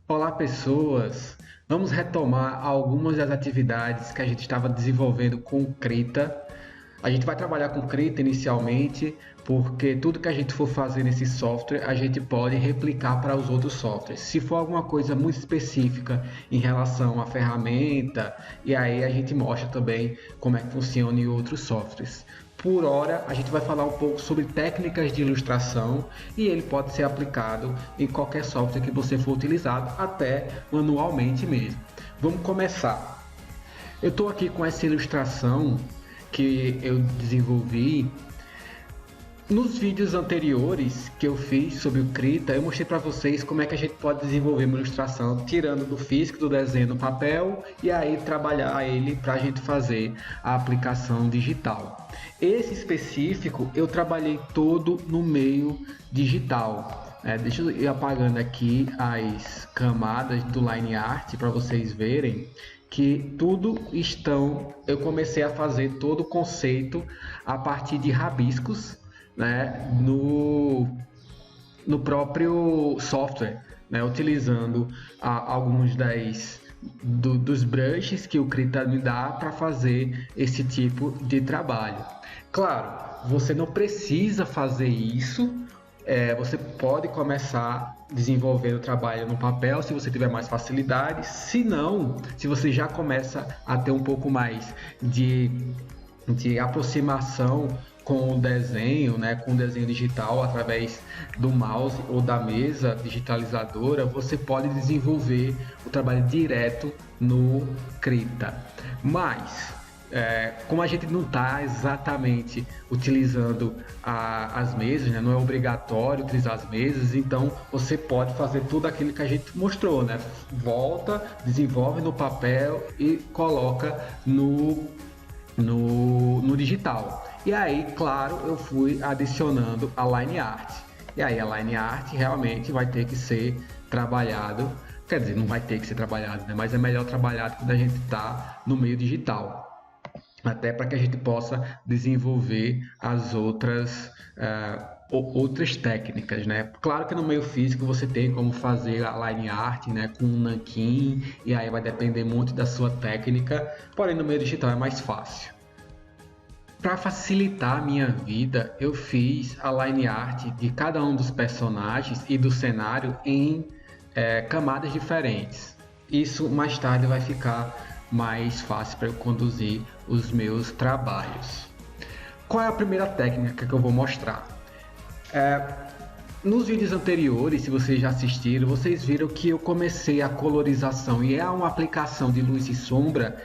Olá, pessoas! Vamos retomar algumas das atividades que a gente estava desenvolvendo com o Krita. A gente vai trabalhar com Krita inicialmente, porque tudo que a gente for fazer nesse software, a gente pode replicar para os outros softwares. Se for alguma coisa muito específica em relação à ferramenta, e aí a gente mostra também como é que funciona em outros softwares. Por hora, a gente vai falar um pouco sobre técnicas de ilustração e ele pode ser aplicado em qualquer software que você for utilizado, até manualmente mesmo. Vamos começar. Eu estou aqui com essa ilustração que eu desenvolvi. Nos vídeos anteriores que eu fiz sobre o Krita, eu mostrei para vocês como é que a gente pode desenvolver uma ilustração tirando do físico, do desenho no papel e aí trabalhar ele para a gente fazer a aplicação digital. Esse específico eu trabalhei todo no meio digital. Deixa eu ir apagando aqui as camadas do Line Art para vocês verem que tudo estão. Eu comecei a fazer todo o conceito a partir de rabiscos, né, no próprio software, né, utilizando alguns dos brushes que o Krita me dá para fazer esse tipo de trabalho. Claro, você não precisa fazer isso. Você pode começar desenvolvendo o trabalho no papel se você tiver mais facilidade. Se não, se você já começa a ter um pouco mais de aproximação com o desenho, né, com o desenho digital através do mouse ou da mesa digitalizadora, você pode desenvolver o trabalho direto no Krita. Mas como a gente não está exatamente utilizando as mesas, né? Não é obrigatório utilizar as mesas, então você pode fazer tudo aquilo que a gente mostrou, né? Volta, desenvolve no papel e coloca no digital. E aí, claro, eu fui adicionando a line art. E aí a line art realmente vai ter que ser trabalhado, quer dizer, não vai ter que ser trabalhado, né? Mas é melhor trabalhado quando a gente está no meio digital, até para que a gente possa desenvolver as outras técnicas, né? Claro que no meio físico você tem como fazer a line art, né, com um nanquim, e aí vai depender muito da sua técnica, porém no meio digital é mais fácil. Para facilitar a minha vida, eu fiz a line art de cada um dos personagens e do cenário em camadas diferentes. Isso mais tarde vai ficar mais fácil para eu conduzir os meus trabalhos. Qual é a primeira técnica que eu vou mostrar? Nos vídeos anteriores, se vocês já assistiram, vocês viram que eu comecei a colorização e é uma aplicação de luz e sombra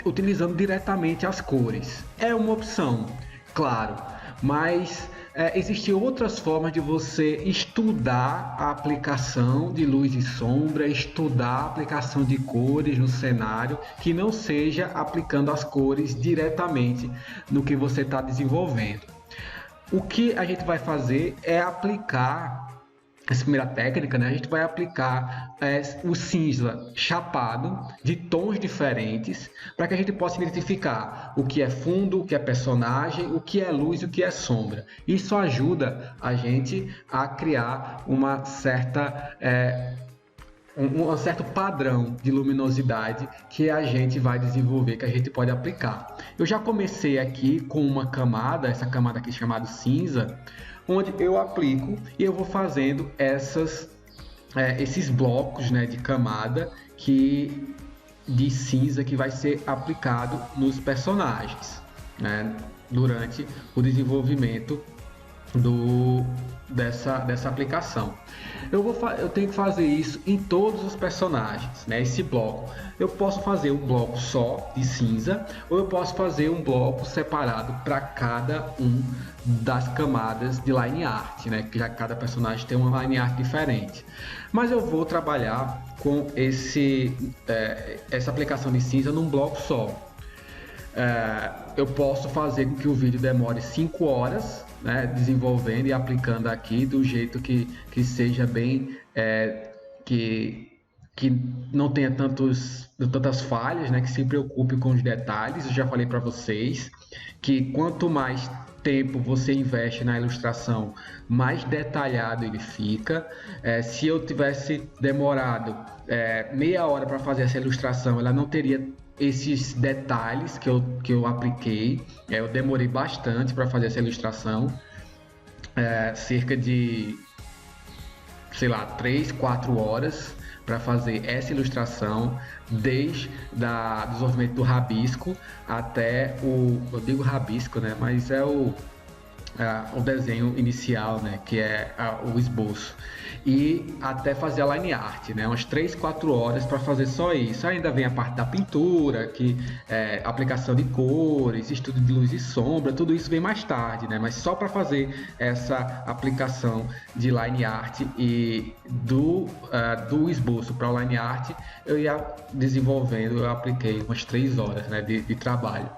utilizando diretamente as cores. É uma opção, claro, mas existem outras formas de você estudar a aplicação de luz e sombra, estudar a aplicação de cores no cenário, que não seja aplicando as cores diretamente no que você está desenvolvendo. O que a gente vai fazer é aplicar essa primeira técnica, né? A gente vai aplicar o cinza chapado de tons diferentes para que a gente possa identificar o que é fundo, o que é personagem, o que é luz e o que é sombra. Isso ajuda a gente a criar um certo padrão de luminosidade que a gente vai desenvolver, que a gente pode aplicar. Eu já comecei aqui com uma camada, essa camada aqui chamada cinza, onde eu aplico e eu vou fazendo esses blocos, né, de camada de cinza que vai ser aplicado nos personagens, né, durante o desenvolvimento dessa aplicação. Eu tenho que fazer isso em todos os personagens, né? Esse bloco. Eu posso fazer um bloco só de cinza, ou eu posso fazer um bloco separado para cada um das camadas de line art, né? Que já cada personagem tem uma line art diferente. Mas eu vou trabalhar com essa aplicação de cinza num bloco só. Eu posso fazer com que o vídeo demore 5 horas, né, desenvolvendo e aplicando aqui do jeito que seja bem, que não tenha tantas falhas, né, que se preocupe com os detalhes. Eu já falei para vocês que quanto mais tempo você investe na ilustração, mais detalhado ele fica. Se eu tivesse demorado meia hora para fazer essa ilustração, ela não teria esses detalhes que eu apliquei. Eu demorei bastante para fazer essa ilustração, cerca de, sei lá, 3, 4 horas para fazer essa ilustração, desde o desenvolvimento do rabisco até eu digo rabisco, né, mas é o desenho inicial, né, que é o esboço, e até fazer a line art, né, umas 3, 4 horas para fazer só isso. Ainda vem a parte da pintura, que aplicação de cores, estudo de luz e sombra, tudo isso vem mais tarde, né, mas só para fazer essa aplicação de line art e do esboço para o line art, eu eu apliquei umas 3 horas, né, de trabalho.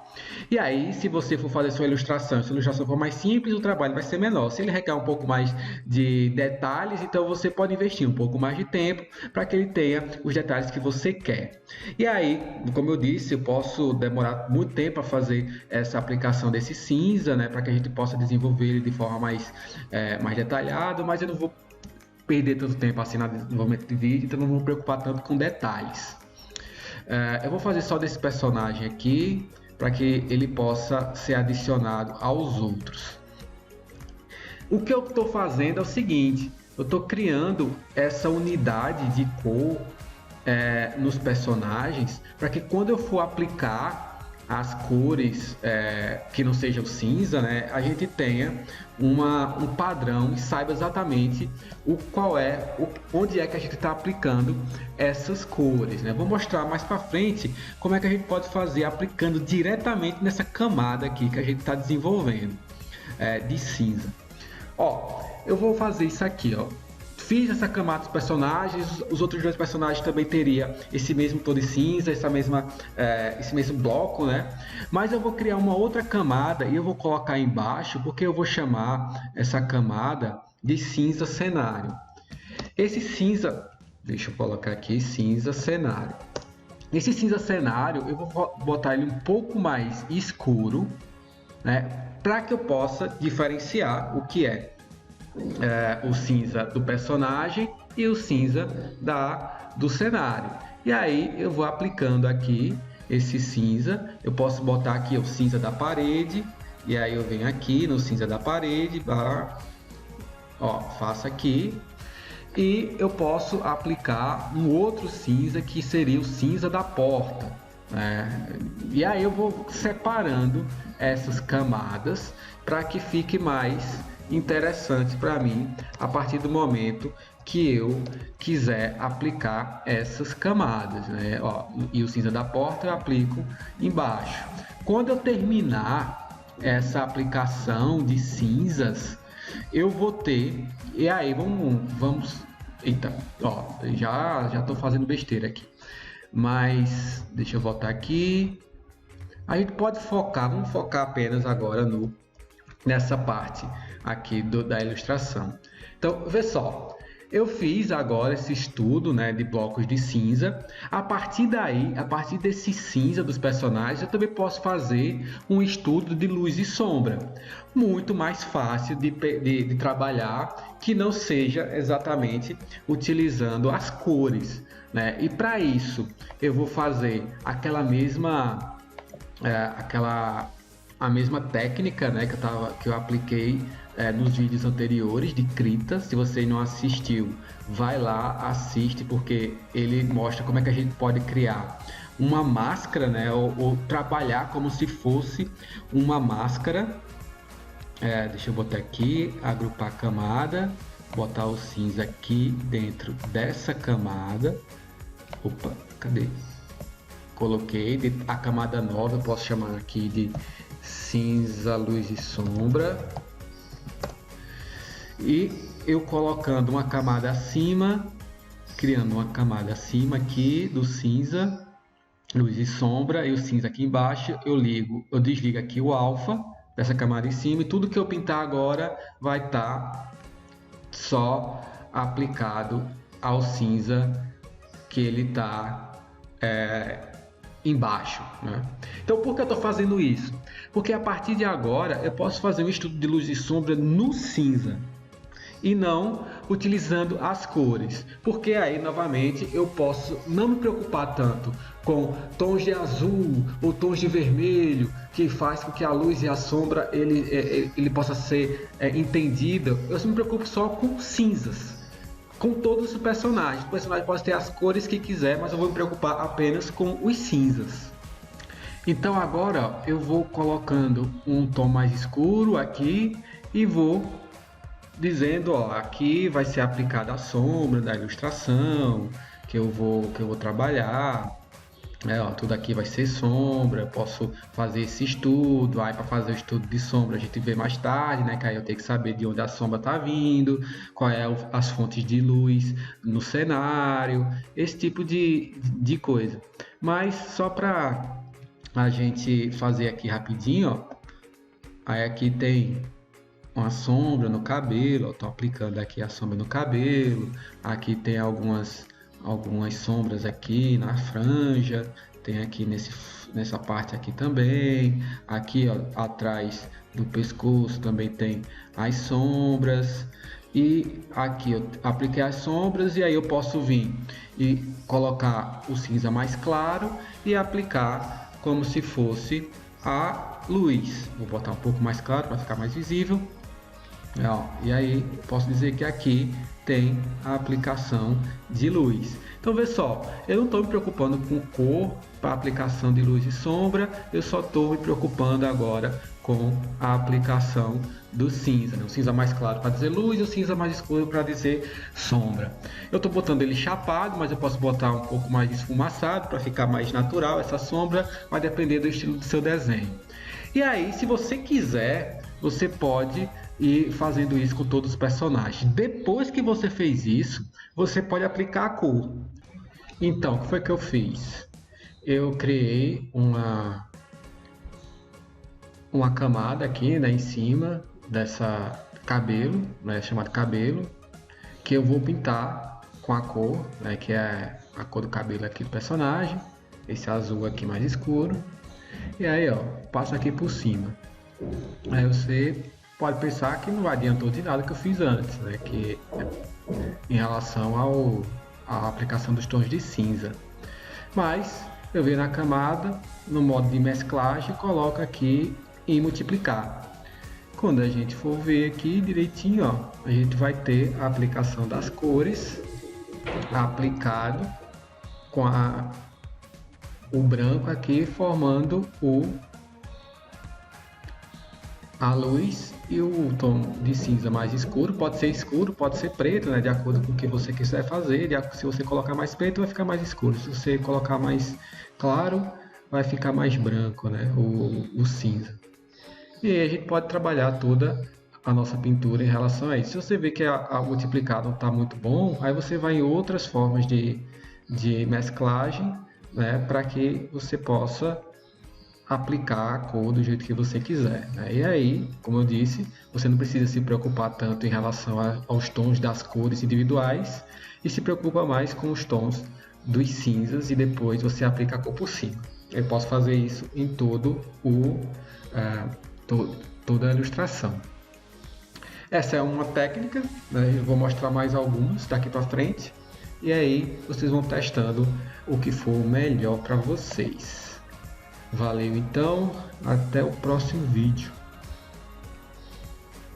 E aí, se você for fazer sua ilustração, se a ilustração for mais simples, o trabalho vai ser menor. Se ele requer um pouco mais de detalhes, então você pode investir um pouco mais de tempo para que ele tenha os detalhes que você quer. E aí, como eu disse, eu posso demorar muito tempo para fazer essa aplicação desse cinza, né, para que a gente possa desenvolver ele de forma mais detalhada, mas eu não vou perder tanto tempo assim no desenvolvimento de vídeo, então não vou me preocupar tanto com detalhes. Eu vou fazer só desse personagem aqui, para que ele possa ser adicionado aos outros. O que eu estou fazendo é o seguinte: eu estou criando essa unidade de cor nos personagens, para que quando eu for aplicar as cores que não seja o cinza, né, a gente tenha um padrão e saiba exatamente onde é que a gente está aplicando essas cores, né? Vou mostrar mais para frente como é que a gente pode fazer aplicando diretamente nessa camada aqui que a gente está desenvolvendo de cinza. Ó, eu vou fazer isso aqui, ó. Fiz essa camada dos personagens, os outros dois personagens também teria esse mesmo tom de cinza, esse mesmo bloco, né? Mas eu vou criar uma outra camada e eu vou colocar embaixo, porque eu vou chamar essa camada de cinza cenário. Esse cinza, deixa eu colocar aqui, cinza cenário. Esse cinza cenário, eu vou botar ele um pouco mais escuro, né? Para que eu possa diferenciar o que é o cinza do personagem e o cinza do cenário. E aí eu vou aplicando aqui esse cinza. Eu posso botar aqui o cinza da parede, e aí eu venho aqui no cinza da parede, faço aqui, e eu posso aplicar um outro cinza que seria o cinza da porta, né? E aí eu vou separando essas camadas para que fique mais interessante para mim a partir do momento que eu quiser aplicar essas camadas, né? E o cinza da porta eu aplico embaixo. Quando eu terminar essa aplicação de cinzas, eu vou ter, e aí vamos, eita, já estou fazendo besteira aqui, mas deixa eu voltar aqui. A gente pode vamos focar apenas agora nessa parte aqui da ilustração. Então, vê só, eu fiz agora esse estudo, né, de blocos de cinza. A partir daí, a partir desse cinza dos personagens, eu também posso fazer um estudo de luz e sombra, muito mais fácil de trabalhar, que não seja exatamente utilizando as cores, né? E para isso, eu vou fazer a mesma técnica, né, que eu apliquei nos vídeos anteriores de Krita. Se você não assistiu, vai lá, assiste, porque ele mostra como é que a gente pode criar uma máscara, né, ou trabalhar como se fosse uma máscara. Deixa eu botar aqui, agrupar a camada, botar o cinza aqui dentro dessa camada. Opa, cadê? Coloquei a camada nova, eu posso chamar aqui de cinza, luz e sombra. E eu colocando uma camada acima, criando uma camada acima aqui do cinza, luz e sombra, e o cinza aqui embaixo, eu desligo aqui o alfa dessa camada em cima, e tudo que eu pintar agora vai estar só aplicado ao cinza que ele está embaixo, né? Então, por que eu estou fazendo isso? Porque a partir de agora eu posso fazer um estudo de luz e sombra no cinza e não utilizando as cores, porque aí novamente eu posso não me preocupar tanto com tons de azul ou tons de vermelho, que faz com que a luz e a sombra ele possa ser entendido. Eu me preocupo só com cinzas, com todos os personagens. O personagem pode ter as cores que quiser, mas eu vou me preocupar apenas com os cinzas. Então agora ó, eu vou colocando um tom mais escuro aqui e vou dizendo, ó, aqui vai ser aplicada a sombra da ilustração que eu vou trabalhar. Ó, tudo aqui vai ser sombra. Eu posso fazer esse estudo. Aí para fazer o estudo de sombra a gente vê mais tarde, né? Que aí eu tenho que saber de onde a sombra está vindo, qual é as fontes de luz no cenário, esse tipo de coisa. Mas só para a gente fazer aqui rapidinho, ó. Aí aqui tem uma sombra no cabelo, estou aplicando aqui a sombra no cabelo. Aqui tem algumas sombras aqui na franja, tem aqui nessa parte aqui também. Aqui ó, atrás do pescoço também tem as sombras. E aqui eu apliquei as sombras e aí eu posso vir e colocar o cinza mais claro e aplicar como se fosse a luz. Vou botar um pouco mais claro para ficar mais visível. E aí posso dizer que aqui tem a aplicação de luz. Então vê só, eu não estou me preocupando com cor para aplicação de luz e sombra, eu só estou me preocupando agora com a aplicação do cinza, né? O cinza mais claro para dizer luz e o cinza mais escuro para dizer sombra. Eu estou botando ele chapado, mas eu posso botar um pouco mais esfumaçado para ficar mais natural essa sombra, vai depender do estilo do seu desenho. E aí, se você quiser, você pode ir fazendo isso com todos os personagens. Depois que você fez isso, você pode aplicar a cor. Então, o que foi que eu fiz? Eu criei uma camada aqui, né, em cima dessa cabelo, né, chamado cabelo, que eu vou pintar com a cor, né, que é a cor do cabelo aqui do personagem, esse azul aqui mais escuro. E aí, ó, passo aqui por cima. Aí você pode pensar que não adiantou de nada que eu fiz antes, né? Que em relação à aplicação dos tons de cinza. Mas eu venho na camada, no modo de mesclagem, coloco aqui em multiplicar. Quando a gente for ver aqui direitinho, ó, a gente vai ter a aplicação das cores aplicado com o branco aqui formando a luz e o tom de cinza mais escuro, pode ser preto, né, de acordo com o que você quiser fazer. Se você colocar mais preto, vai ficar mais escuro. Se você colocar mais claro, vai ficar mais branco, né, o cinza. E aí a gente pode trabalhar toda a nossa pintura em relação a isso. Se você vê que a multiplicado não está muito bom, aí você vai em outras formas de mesclagem, né, para que você possa aplicar a cor do jeito que você quiser, né? E aí, como eu disse, você não precisa se preocupar tanto em relação aos tons das cores individuais e se preocupa mais com os tons dos cinzas e depois você aplica a cor por cima. Eu posso fazer isso em toda a ilustração. Essa é uma técnica, né? Eu vou mostrar mais algumas daqui para frente e aí vocês vão testando o que for melhor para vocês. Valeu então, até o próximo vídeo.